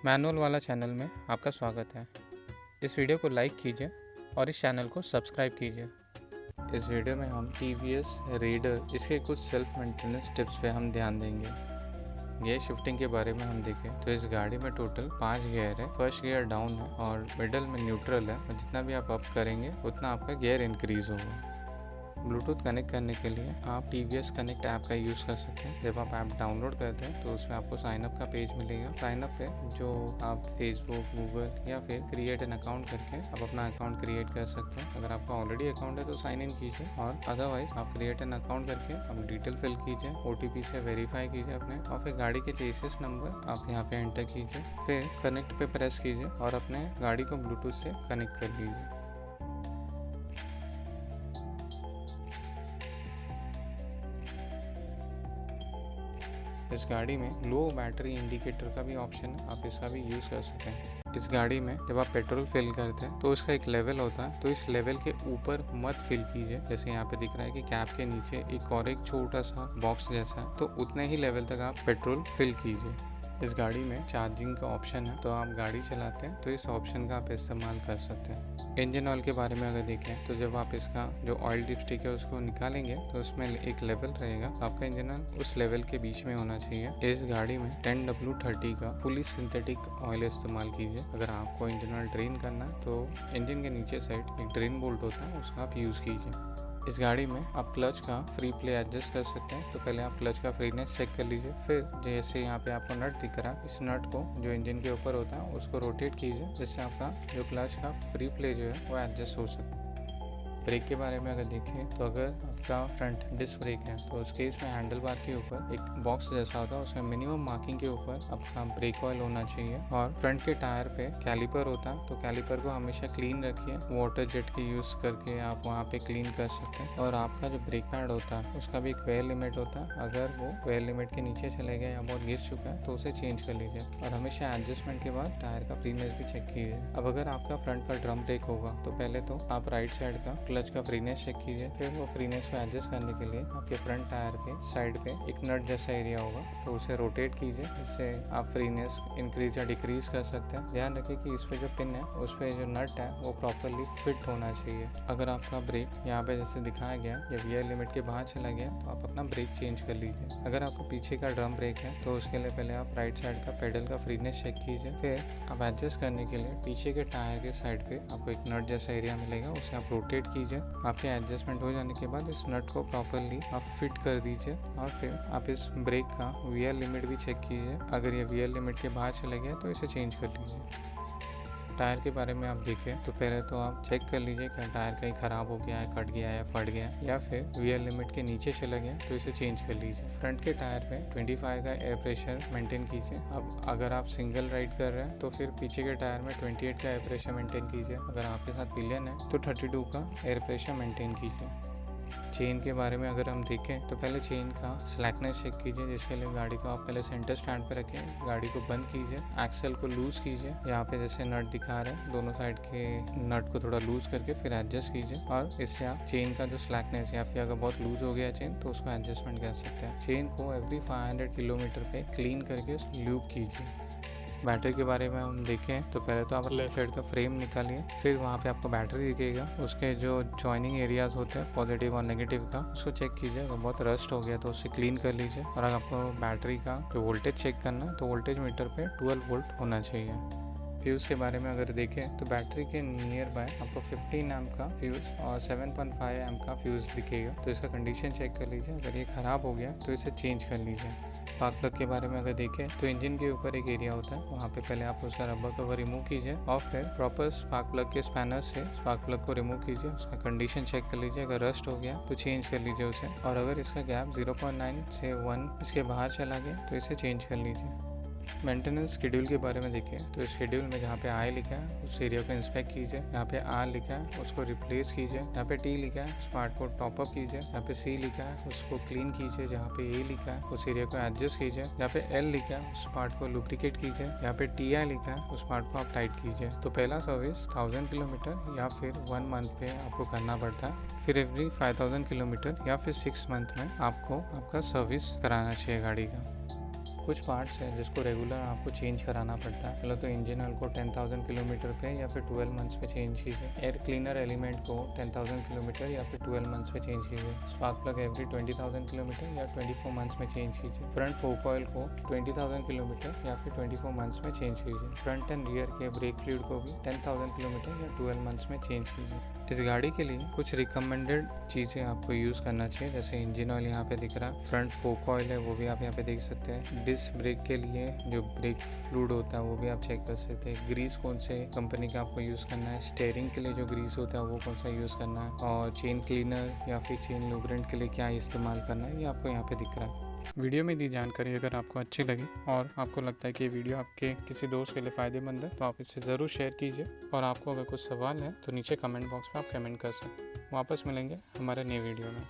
Manual वाला channel में आपका स्वागत है। इस वीडियो को लाइक कीजिए और इस चैनल को सब्सक्राइब कीजिए। इस वीडियो में हम टीवीएस रेडर इसके कुछ सेल्फ मेंटेनेंस टिप्स पे हम ध्यान देंगे। गियर शिफ्टिंग के बारे में हम देखें तो इस गाड़ी में टोटल 5 गियर है। फर्स्ट गियर डाउन है और मिडल में न्यूट्रल है, और जितना भी आप अप करेंगे उतना आपका गियर इंक्रीज होगा। ब्लूटूथ कनेक्ट करने के लिए आप TVS कनेक्ट ऐप का यूज़ कर सकते हैं। जब आप ऐप डाउनलोड करते हैं तो उसमें आपको साइनअप का पेज मिलेगा। साइनअप पे जो आप फेसबुक, गूगल या फिर क्रिएट एन अकाउंट करके आप अपना अकाउंट क्रिएट कर सकते हैं। अगर आपका ऑलरेडी अकाउंट है तो साइन इन कीजिए, और अदरवाइज आप क्रिएट एन अकाउंट करके आप डिटेल फिल कीजिए, OTP से वेरीफाई कीजिए अपने, और फिर गाड़ी के चेसिस नंबर आप यहाँ पे एंटर कीजिए। फिर कनेक्ट पे प्रेस कीजिए और अपने गाड़ी को ब्लूटूथ से कनेक्ट कर लीजिए। इस गाड़ी में लो बैटरी इंडिकेटर का भी ऑप्शन है, आप इसका भी यूज़ कर सकते हैं। इस गाड़ी में जब आप पेट्रोल फिल करते हैं तो इसका एक लेवल होता है, तो इस लेवल के ऊपर मत फिल कीजिए। जैसे यहाँ पे दिख रहा है कि कैप के नीचे एक और एक छोटा सा बॉक्स जैसा है, तो उतने ही लेवल तक आप पेट्रोल फिल कीजिए। इस गाड़ी में चार्जिंग का ऑप्शन है, तो आप गाड़ी चलाते हैं तो इस ऑप्शन का आप इस्तेमाल कर सकते हैं। इंजन ऑयल के बारे में अगर देखें तो जब आप इसका जो ऑयल डिपस्टिक है उसको निकालेंगे तो उसमें एक लेवल रहेगा, आपका इंजन ऑयल उस लेवल के बीच में होना चाहिए। इस गाड़ी में 10W30 का फुली सिंथेटिक ऑयल इस्तेमाल कीजिए। अगर आपको इंजन ऑयल ड्रेन करना है तो इंजन के नीचे साइड एक ड्रेन बोल्ट होता है, उसका आप यूज़ कीजिए। इस गाड़ी में आप क्लच का फ्री प्ले एडजस्ट कर सकते हैं, तो पहले आप क्लच का फ्रीनेस चेक कर लीजिए। फिर जैसे यहाँ पे आपको नट दिख रहा है, इस नट को जो इंजन के ऊपर होता है उसको रोटेट कीजिए, जिससे आपका जो क्लच का फ्री प्ले जो है वो एडजस्ट हो सकता है। ब्रेक के बारे में अगर देखें तो अगर आपका फ्रंट डिस्क ब्रेक है तो उस केस में हैंडल बार के ऊपर एक बॉक्स जैसा होता है, उसमें मिनिमम मार्किंग के ऊपर आपका ब्रेक ऑयल होना चाहिए। और फ्रंट के टायर पे कैलिपर होता है, तो कैलिपर को हमेशा क्लीन रखिए। वाटर जेट की यूज़ करके आप वहाँ पे क्लीन कर सकते हैं। और आपका जो ब्रेक पैड होता है उसका भी एक वेयर लिमिट होता है, अगर वो वेयर लिमिट के नीचे चले गए या बहुत घिस चुका है तो उसे चेंज कर लीजिए। और हमेशा एडजस्टमेंट के बाद टायर का फ्रीनेस भी चेक कीजिए। अब अगर आपका फ्रंट का ड्रम ब्रेक होगा तो पहले तो आप राइट साइड का क्लच का फ्रीनेस चेक कीजिए। फिर वो फ्रीनेस को एडजस्ट करने के लिए आपके फ्रंट टायर के साइड पे एक नट जैसा एरिया होगा, तो उसे रोटेट कीजिए। इससे आप फ्रीनेस इंक्रीज या डिक्रीज कर सकते हैं। ध्यान रखिए कि इस पे जो पिन है उस पे जो नट है वो प्रॉपरली फिट होना चाहिए। अगर आपका ब्रेक यहाँ पे जैसे दिखाया गया या वीआर लिमिट के बाहर चला गया तो आप अपना ब्रेक चेंज कर लीजिए। अगर आपको पीछे का ड्रम ब्रेक है तो उसके लिए पहले आप राइट साइड का पेडल का फ्रीनेस चेक कीजिए। फिर आप एडजस्ट करने के लिए पीछे के टायर के साइड पे आपको एक नट जैसा एरिया मिलेगा, उसे आप रोटेट कीजिए। आपके एडजस्टमेंट हो जाने के बाद इस नट को प्रॉपरली आप फिट कर दीजिए, और फिर आप इस ब्रेक का वीआर लिमिट भी चेक कीजिए। अगर ये वीआर लिमिट के बाहर चले गए तो इसे चेंज कर लीजिए। टायर के बारे में आप देखें तो पहले तो आप चेक कर लीजिए कि टायर कहीं ख़राब हो गया है, कट गया है या फट गया है, या फिर वीआर लिमिट के नीचे चला गया तो इसे चेंज कर लीजिए। फ्रंट के टायर पे 25 का एयर प्रेशर मेंटेन कीजिए। अब अगर आप सिंगल राइड कर रहे हैं तो फिर पीछे के टायर में 28 का एयर प्रेशर मेंटेन कीजिए। अगर आपके साथ पिलियन है तो 32 का एयर प्रेशर मेंटेन कीजिए। चेन के बारे में अगर हम देखें तो पहले चेन का स्लैकनेस चेक कीजिए, जिसके लिए गाड़ी को आप पहले सेंटर स्टैंड पे रखें, गाड़ी को बंद कीजिए, एक्सेल को लूज़ कीजिए। यहाँ पे जैसे नट दिखा रहे हैं दोनों साइड के नट को थोड़ा लूज़ करके फिर एडजस्ट कीजिए, और इससे आप चेन का जो स्लैकनेस या फिर अगर बहुत लूज़ हो गया चेन तो उसको एडजस्टमेंट कर सकते हैं। चेन को एवरी 500 किलोमीटर पे क्लीन करके लूप कीजिए। बैटरी के बारे में हम देखें तो पहले तो आप लेफ्ट साइड का फ्रेम निकालिए, फिर वहाँ पे आपको बैटरी दिखेगा, उसके जो जॉइनिंग एरियाज होते हैं पॉजिटिव और नेगेटिव का, उसको चेक कीजिए। अगर बहुत रस्ट हो गया तो उससे क्लीन कर लीजिए। और अगर आपको बैटरी का जो वोल्टेज चेक करना है तो वोल्टेज मीटर पे 12 वोल्ट होना चाहिए। फ्यूज़ के बारे में अगर देखें तो बैटरी के नियर बाय आपको 15 एम्प का फ्यूज़ और 7.5 एम्प का फ्यूज़ दिखेगा, तो इसका कंडीशन चेक कर लीजिए। अगर ये ख़राब हो गया तो इसे चेंज कर लीजिए। स्पार्क प्लग के बारे में अगर देखें तो इंजन के ऊपर एक एरिया होता है, वहाँ पे पहले आप उसका रबर कवर रिमूव कीजिए, और फिर प्रॉपर स्पार्क प्लग के स्पैनर से स्पार्क प्लग को रिमूव कीजिए। उसका कंडीशन चेक कर लीजिए, अगर रस्ट हो गया तो चेंज कर लीजिए उसे। और अगर इसका गैप 0.9 से 1 इसके बाहर चला गया तो इसे चेंज कर लीजिए। मेंटेनेंस शेड्यूल के बारे में देखें तो शेड्यूल में जहाँ पे आई लिखा है उस एरिया को इंस्पेक्ट कीजिए, यहाँ पे आर लिखा है उसको रिप्लेस कीजिए, यहाँ पे टी लिखा है उस पार्ट को टॉप अप कीजिए, यहाँ पे सी लिखा है उसको क्लीन कीजिए, जहाँ पे ए लिखा है उस एरिया को एडजस्ट कीजिए, यहाँ पे एल लिखा है उस पार्ट को लुब्रिकेट कीजिए, यहाँ पे टी आई लिखा है उस पार्ट को आप टाइट कीजिए। तो पहला सर्विस 1000 किलोमीटर या फिर 1 मंथ पे आपको करना पड़ता है, फिर एवरी 5000 किलोमीटर या फिर 6 मंथ में आपको आपका सर्विस कराना चाहिए गाड़ी का। कुछ पार्ट्स है जिसको रेगुलर आपको चेंज कराना पड़ता है। पहले तो इंजन ऑयल को 10,000 किलोमीटर पे या फिर 12 मंथ्स पे चेंज कीजिए। एयर क्लीनर एलिमेंट को 10,000 किलोमीटर या फिर 12 मंथ्स पे चेंज कीजिए। स्पार्क प्लग एवरी 20,000 किलोमीटर या 24 मंथ्स में चेंज कीजिए। फ्रंट फोक ऑयल को 20,000 किलोमीटर या फिर 24 मंथ्स में चेंज कीजिए। फ्रंट एंड रियर के ब्रेक फ्लूइड को भी 10,000 किलोमीटर या 12 मंथ्स में चेंज कीजिए। इस गाड़ी के लिए कुछ रिकमेंडेड चीज़ें आपको यूज़ करना चाहिए, जैसे इंजन ऑयल यहाँ पे दिख रहा है, फ्रंट फोक ऑयल है वो भी आप यहाँ पे देख सकते हैं, डिस्क ब्रेक के लिए जो ब्रेक फ्लूइड होता है वो भी आप चेक कर सकते हैं, ग्रीस कौन से कंपनी का आपको यूज़ करना है, स्टीयरिंग के लिए जो ग्रीस होता है वो कौन सा यूज़ करना है, और चेन क्लीनर या फिर चेन लुब्रिकेंट के लिए क्या इस्तेमाल करना है, ये आपको यहाँ पे दिख रहा है। वीडियो में दी जानकारी अगर आपको अच्छी लगी और आपको लगता है कि ये वीडियो आपके किसी दोस्त के लिए फ़ायदेमंद है तो आप इसे ज़रूर शेयर कीजिए, और आपको अगर कुछ सवाल है तो नीचे कमेंट बॉक्स में आप कमेंट कर सकते हैं। वापस मिलेंगे हमारे नए वीडियो में।